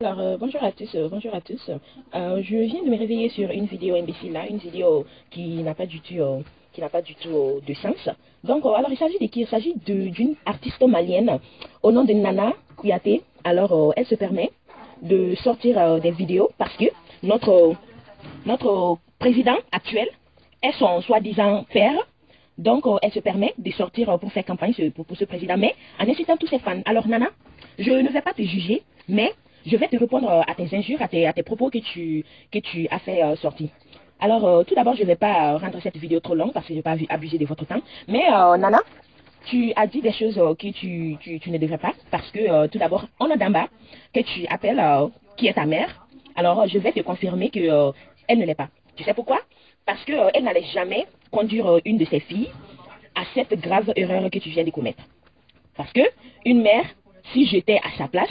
Alors, bonjour à tous, bonjour à tous. Je viens de me réveiller sur une vidéo imbécile là, une vidéo qui n'a pas du tout, de sens. Donc, alors il s'agit de qui? Il s'agit d'une artiste malienne au nom de Nana Kouyaté. Alors, elle se permet de sortir des vidéos parce que notre président actuel est son soi-disant père. Donc, elle se permet de sortir pour faire campagne pour ce président, mais en incitant tous ses fans. Alors, Nana, je ne vais pas te juger, mais je vais te répondre à tes injures, à tes propos que tu as fait sortir. Alors, tout d'abord, je ne vais pas rendre cette vidéo trop longue parce que je ne vais pas abuser de votre temps. Mais, Nana, tu as dit des choses que tu ne devrais pas parce que, tout d'abord, on a d'en bas que tu appelles, qui est ta mère. Alors, je vais te confirmer que elle ne l'est pas. Tu sais pourquoi? Parce qu'elle elle n'allait jamais conduire une de ses filles à cette grave erreur que tu viens de commettre. Parce que une mère, si j'étais à sa place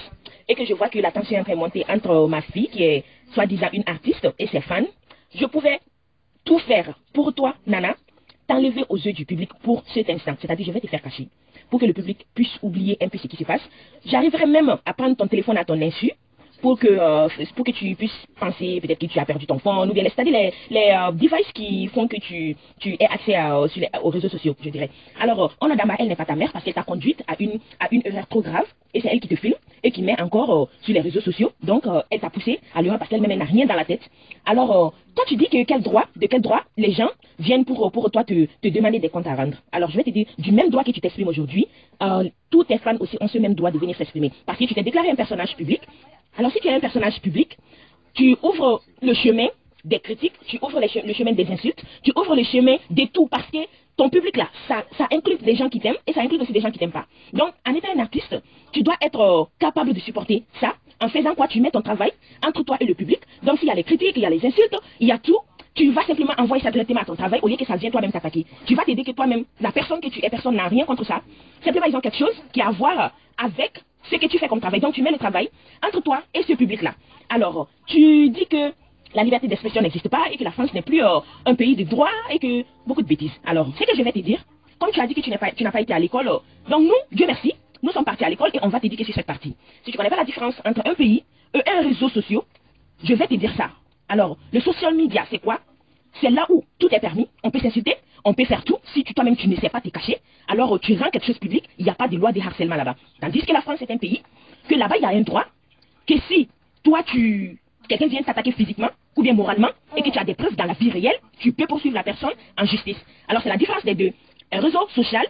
et que je vois que la tension est un peu montée entre ma fille, qui est soi-disant une artiste, et ses fans, je pouvais tout faire pour toi, Nana, t'enlever aux yeux du public pour cet instant. C'est-à-dire, je vais te faire cacher pour que le public puisse oublier un peu ce qui se passe. J'arriverai même à prendre ton téléphone à ton insu pour que tu puisses penser peut-être que tu as perdu ton phone ou bien c'est-à-dire les devices qui font que tu aies accès aux réseaux sociaux, je dirais. Alors, Onadama, elle n'est pas ta mère parce qu'elle t'a conduite à une erreur trop grave et c'est elle qui te filme et qui met encore sur les réseaux sociaux. Donc, elle t'a poussé à l'erreur parce qu'elle-même n'a rien dans la tête. Alors, toi, tu dis que de quel droit les gens viennent pour toi te demander des comptes à rendre. Alors, je vais te dire, du même droit que tu t'exprimes aujourd'hui, tous tes fans aussi ont ce même droit de venir s'exprimer. Parce que tu t'es déclaré un personnage public. Alors, si tu es un personnage public, tu ouvres le chemin des critiques, tu ouvres le chemin des insultes, tu ouvres le chemin de tout parce que ton public là, ça inclut des gens qui t'aiment et ça inclut aussi des gens qui t'aiment pas. Donc, en étant un artiste, tu dois être capable de supporter ça. En faisant quoi, tu mets ton travail entre toi et le public. Donc, s'il y a les critiques, il y a les insultes, il y a tout. Tu vas simplement envoyer ça directement à ton travail au lieu que ça vienne toi-même t'attaquer. Tu vas t'aider que toi-même, la personne que tu es, personne n'a rien contre ça. Simplement, ils ont quelque chose qui a à voir avec ce que tu fais comme travail. Donc, tu mets le travail entre toi et ce public-là. Alors, tu dis que la liberté d'expression n'existe pas et que la France n'est plus un pays de droit et que beaucoup de bêtises. Alors, ce que je vais te dire, comme tu as dit que tu n'as pas été à l'école, donc nous, Dieu merci, nous sommes partis à l'école et on va t'éduquer sur cette partie. Si tu ne connais pas la différence entre un pays et un réseau social, je vais te dire ça. Alors, le social media, c'est quoi? C'est là où tout est permis, on peut s'insulter, on peut faire tout. Si toi-même tu ne sais pas te cacher, alors tu rends quelque chose public, il n'y a pas de loi de harcèlement là-bas. Tandis que la France est un pays, que là-bas il y a un droit, que si toi quelqu'un vient t'attaquer physiquement ou bien moralement et que tu as des preuves dans la vie réelle, tu peux poursuivre la personne en justice. Alors c'est la différence des deux. Un réseau social,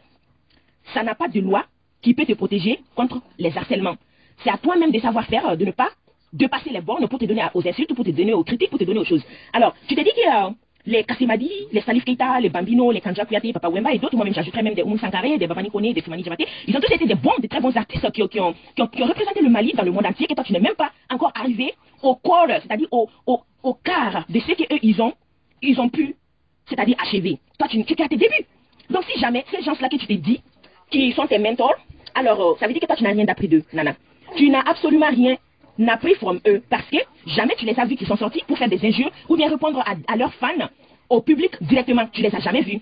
ça n'a pas de loi qui peut te protéger contre les harcèlements. C'est à toi-même de savoir faire, de ne pas dépasser les bornes pour te donner aux insultes, pour te donner aux critiques, pour te donner aux choses. Alors, tu t'es dit que les Kassimadi, les Salif Keita, les Bambino, les Kanja Kouyaté, Papa Wemba et d'autres, moi-même j'ajouterais même des Oumou Sankaré, des Babani Kone, des Soumani Djabate, ils ont tous été des très bons artistes qui ont représenté le Mali dans le monde entier, et toi tu n'es même pas encore arrivé au corps, c'est-à-dire au quart de ce qu'eux ils ont pu, c'est-à-dire achever. Toi tu es à tes débuts. Donc si jamais ces gens-là que tu t'es dit, qui sont tes mentors, alors ça veut dire que toi tu n'as rien appris d'eux, Nana. Tu n'as absolument rien appris from eux parce que jamais tu les as vus qu'ils sont sortis pour faire des injures ou bien répondre à leurs fans, au public directement. Tu les as jamais vus.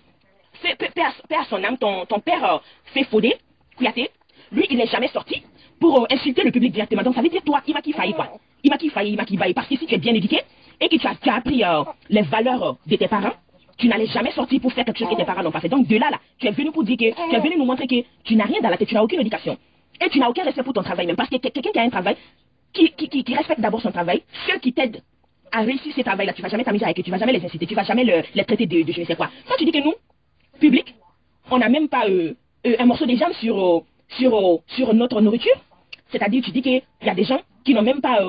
Père à son âme, ton père fait Fodé, Kouyaté, lui il n'est jamais sorti pour insulter le public directement. Donc ça veut dire toi, il m'a qui failli quoi. Il m'a qui failli, parce que si tu es bien éduqué et que tu as appris les valeurs de tes parents, tu n'allais jamais sortir pour faire quelque chose que tes parents n'ont pas fait. Donc de là, tu es venu pour dire que, tu es venu nous montrer que tu n'as rien dans la tête, tu n'as aucune éducation. Et tu n'as aucun respect pour ton travail même. Parce que quelqu'un qui a un travail, qui respecte d'abord son travail, ceux qui t'aident à réussir ce travail-là, tu ne vas jamais t'amuser avec eux, tu ne vas jamais les inciter, tu ne vas jamais les traiter de je ne sais quoi. Toi, tu dis que nous, public, on n'a même pas un morceau de jambe sur notre nourriture. C'est-à-dire, tu dis qu'il y a des gens qui n'ont même pas,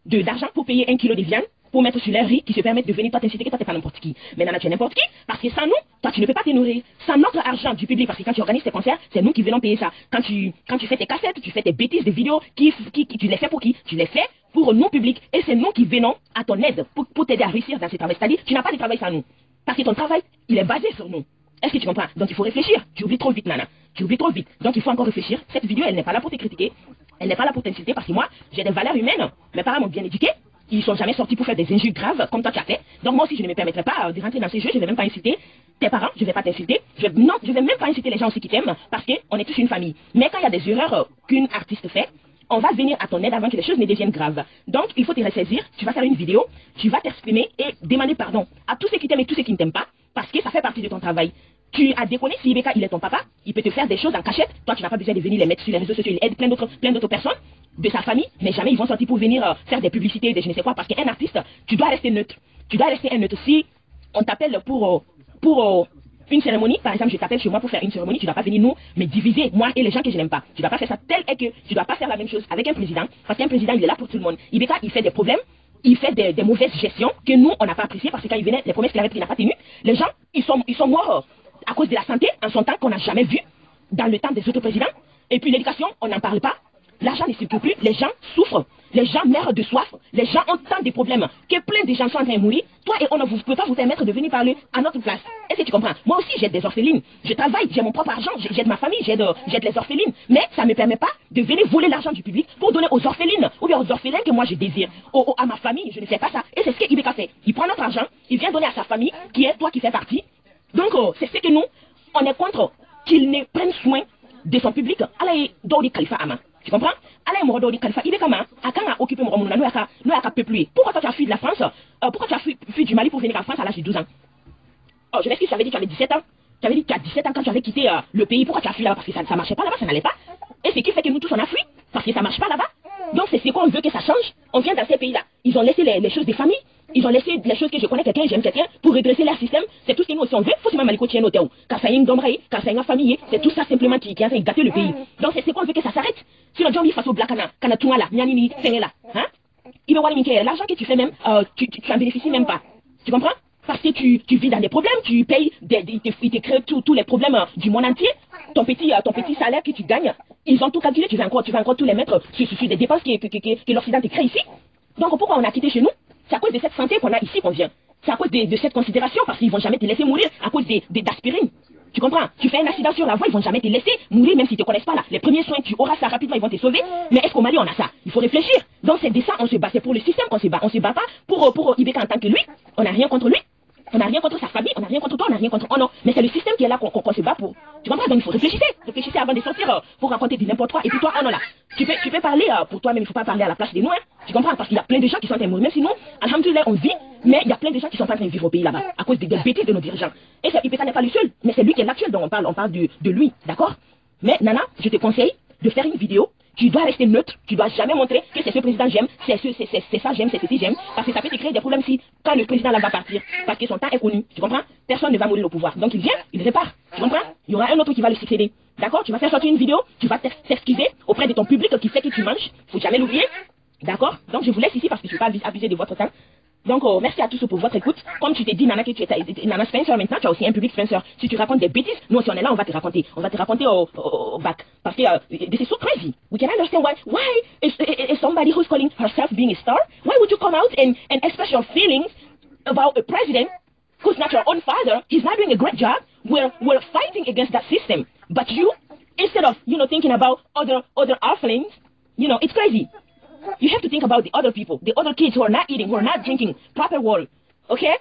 d'argent pour payer 1 kilo de viande, pour mettre sur leur riz, qui se permettent de venir toi t'inciter que toi t'es pas n'importe qui. Mais Nana, tu es n'importe qui, parce que sans nous, toi tu ne peux pas te nourrir. Sans notre argent du public, parce que quand tu organises tes concerts, c'est nous qui venons payer ça. Quand tu fais tes cassettes, tu fais tes bêtises de vidéos, tu les fais pour qui? Tu les fais pour nos publics. Et c'est nous qui venons à ton aide pour t'aider à réussir dans ce travail. C'est-à-dire, tu n'as pas de travail sans nous. Parce que ton travail, il est basé sur nous. Est-ce que tu comprends? Donc il faut réfléchir. Tu oublies trop vite, Nana. Tu oublies trop vite. Donc il faut encore réfléchir. Cette vidéo, elle n'est pas là pour te critiquer. Elle n'est pas là pour t'insulter parce que moi, j'ai des valeurs humaines. Mes parents m'ont bien éduqué. Ils ne sont jamais sortis pour faire des injures graves comme toi tu as fait. Donc moi aussi, je ne me permettrai pas de rentrer dans ces jeux. Je ne vais même pas insulter tes parents. Je ne vais pas t'insulter. Non, je ne vais même pas insulter les gens aussi qui t'aiment parce qu'on est tous une famille. Mais quand il y a des erreurs qu'une artiste fait, on va venir à ton aide avant que les choses ne deviennent graves. Donc, il faut te ressaisir, tu vas faire une vidéo, tu vas t'exprimer et demander pardon à tous ceux qui t'aiment et tous ceux qui ne t'aiment pas, parce que ça fait partie de ton travail. Tu as déconné, si Ibeka il est ton papa, il peut te faire des choses en cachette, toi tu n'as pas besoin de venir les mettre sur les réseaux sociaux, il aide plein d'autres personnes de sa famille, mais jamais ils vont sortir pour venir faire des publicités, des je ne sais quoi, parce qu'un artiste, tu dois rester neutre. Tu dois rester un neutre. Si on t'appelle pour une cérémonie, par exemple, je t'appelle chez moi pour faire une cérémonie, tu ne dois pas venir nous me diviser, moi et les gens que je n'aime pas. Tu ne dois pas faire ça tel est que tu ne dois pas faire la même chose avec un président, parce qu'un président, il est là pour tout le monde. Ibeka, il fait des problèmes, il fait des mauvaises gestions que nous, on n'a pas appréciées, parce que quand il venait, les promesses qu'il avait prises, il n'a pas tenu. Les gens, ils sont morts à cause de la santé, en son temps qu'on n'a jamais vu dans le temps des autres présidents. Et puis l'éducation, on n'en parle pas. L'argent ne circule plus, les gens souffrent, les gens meurent de soif, les gens ont tant de problèmes que plein de gens sont en train de mourir. Toi et on ne vous pouvez pas vous permettre de venir parler à notre place. Est-ce que tu comprends? Moi aussi j'aide des orphelines, je travaille, j'ai mon propre argent, j'aide ma famille, j'aide les orphelines. Mais ça ne me permet pas de venir voler l'argent du public pour donner aux orphelines ou bien aux orphelins que moi je désire. À ma famille, je ne fais pas ça. Et c'est ce que Ibeka fait. Il prend notre argent, il vient donner à sa famille, qui est toi qui fais partie. Donc c'est ce que nous, on est contre qu'il ne prenne soin de son public. Allez, Dodi Khalifa Ama. Tu comprends? Allez, Moro Khalifa, il est comment? À quand a occupé mon nous a peuplé. Pourquoi toi tu as fui de la France? Pourquoi tu as fui du Mali pour venir en France à l'âge de 12 ans? Oh, je m'excuse, tu avais dit que tu avais 17 ans. Tu avais dit que tu as 17 ans quand tu avais quitté le pays. Pourquoi tu as fui là-bas? Parce que ça ne marchait pas là-bas, ça n'allait pas. Et ce qui fait que nous tous on a fui. Parce que ça ne marche pas là-bas. Donc c'est ce qu'on veut que ça change. On vient dans ces pays-là. Ils ont laissé les choses des familles. Ils ont laissé les choses que je connais quelqu'un, j'aime quelqu'un, pour redresser leur système. C'est tout ce que nous aussi on veut. Faut que Maliko tienne au théo. Quand ça y est une dombraille, quand ça y est une famille, c'est tout ça simplement qui est en train de gâter le pays. Donc c'est ce qu'on veut que ça s'arrête. Si le John face au Blacana, Kanatouala, Nyanini, Sénéla, hein? L'argent que tu fais même, tu en bénéficies même pas. Tu comprends? Parce que tu vis dans des problèmes, tu payes, ils te créent tous les problèmes du monde entier. Ton petit salaire que tu gagnes, ils ont tout calculé, tu vas encore tous les mettre sur des dépenses que l'Occident te crée ici. Donc pourquoi on a quitté chez nous? C'est à cause de cette santé qu'on a ici qu'on vient. C'est à cause de cette considération, parce qu'ils vont jamais te laisser mourir à cause d'aspirine. Tu comprends? Tu fais un accident sur la voie, ils vont jamais te laisser mourir même s'ils te connaissent pas là. Les premiers soins, tu auras ça rapidement, ils vont te sauver. Mais est-ce qu'au Mali on a ça? Il faut réfléchir. Donc c'est de ça on se bat, c'est pour le système qu'on se bat. On se bat pas pour Ibeka en tant que lui. On n'a rien contre lui. On n'a rien contre sa famille, on n'a rien contre toi, on n'a rien contre... Oh non, mais c'est le système qui est là qu'on se bat pour. Tu comprends? Donc il faut réfléchir. Réfléchissez avant de sortir pour raconter du n'importe quoi. Et puis toi, oh non là, tu peux parler pour toi-même, il ne faut pas parler à la place de nous. Hein. Tu comprends? Parce qu'il y a plein de gens qui sont en train de mourir. Même si nous, alhamdoulilah, on vit, mais il y a plein de gens qui sont pas en train de vivre au pays là-bas à cause des bêtises de nos dirigeants. Et Ibeka n'est pas le seul, mais c'est lui qui est l'actuel dont on parle de lui, d'accord? Mais Nana, je te conseille de faire une vidéo. Tu dois rester neutre, tu dois jamais montrer que c'est ce président j'aime, c'est ça j'aime, c'est ceci j'aime, parce que ça peut te créer des problèmes si, quand le président là va partir, parce que son temps est connu, tu comprends? Personne ne va mourir au pouvoir. Donc il vient, il répare, tu comprends? Il y aura un autre qui va le succéder. D'accord? Tu vas faire sortir une vidéo, tu vas t'excuser auprès de ton public qui fait que tu manges, faut jamais l'oublier. D'accord? Donc je vous laisse ici parce que je ne vais pas abuser de votre temps. Donc, merci à tous pour votre écoute. Comme tu t'es dit, Nana, que tu es Nana Spencer maintenant, tu as aussi un public Spencer. Si tu racontes des bêtises, nous, si on est là, on va te raconter. On va te raconter au bac. Parce que this is so crazy. We can understand why is somebody who's calling herself being a star, why would you come out and express your feelings about a president who's not your own father? He's not doing a great job. We're fighting against that system. But you, instead of, thinking about other orphanings, it's crazy. You have to think about the other people, the other kids who are not eating, who are not drinking proper water. Okay?